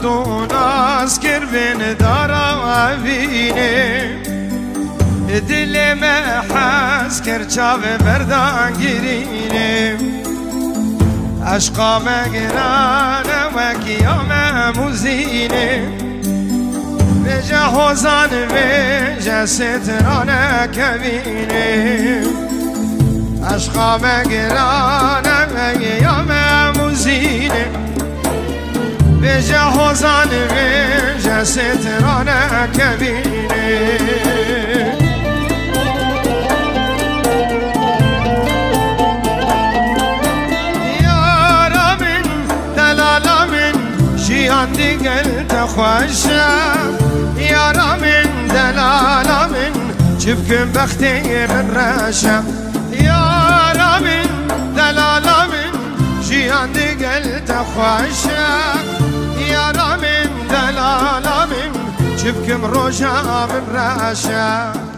هفدون از کربن دارا وینه دل محس کرچاو بردان گیرینه عشقا مگرانه و قیام موزینه بجا حوزان بجا سترانه کبینه عشقا مگرانه و قیام موزینه بجا حوزان بجا سترانه کبینه جیان دیگل تخوشم یارا من دلالا من چبکم بختی من رشم یارا من دلالا من جیان دیگل تخوشم یارا من دلالا من چبکم روشا من رشم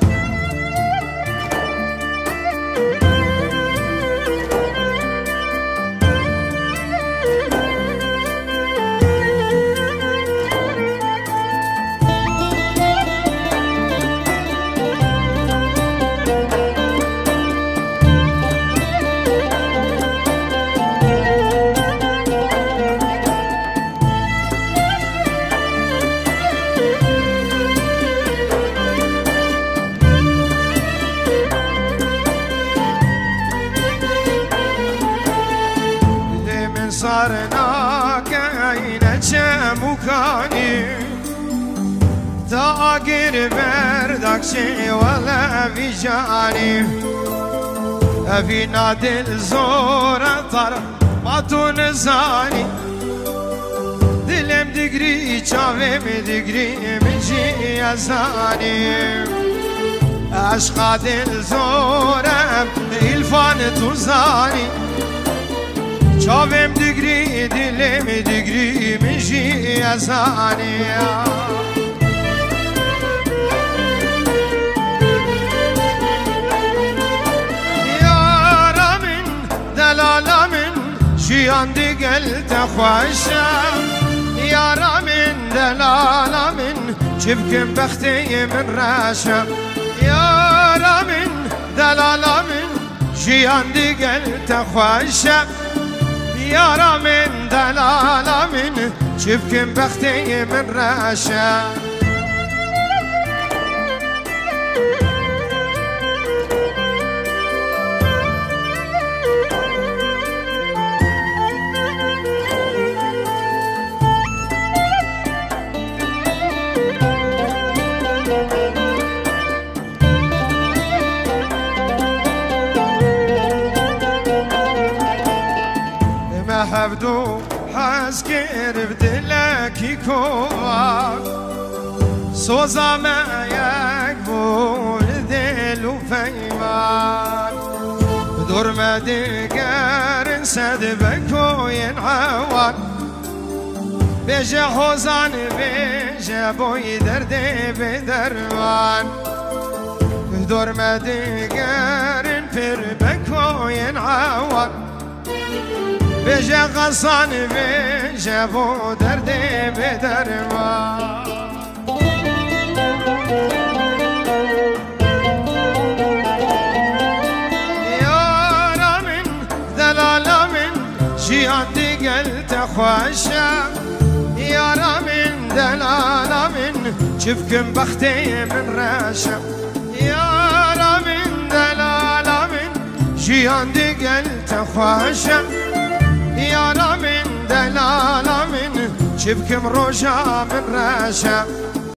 صارنا كاين شموكاني تاقر بردك شي ولا في جاني في نادي الزورة طرف ما تنزاني دلم دقري شافم دقري من جي أزاني عشقا دل زورة الفان تزاني چاوم دگری دلم دگری میشی ازانی یارا من دلالا من جیان دیگل تخوشم یارا من دلالا من چبکم بختی من رشم یارا من دلالا من جیان دیگل تخوشم یارا من دلالا من چبکم بختی من رشم هفدو حس کرب دلکی کوار سوزا ما یک بول دل و فیمار دور دیگر صد بکوین حوار بجه حوزان بجه بوی درد بدروان دور دیگر پر بکوین حوار بجا غصان بجا بو درد بدرما یارا من دلالا من جیان دیگل تخوشم یارا من دلالا من چبکم بختی من رشم یارا من دلالا من جیان دیگل تخوشم یارا من دلالا من چبکم روشا من رشم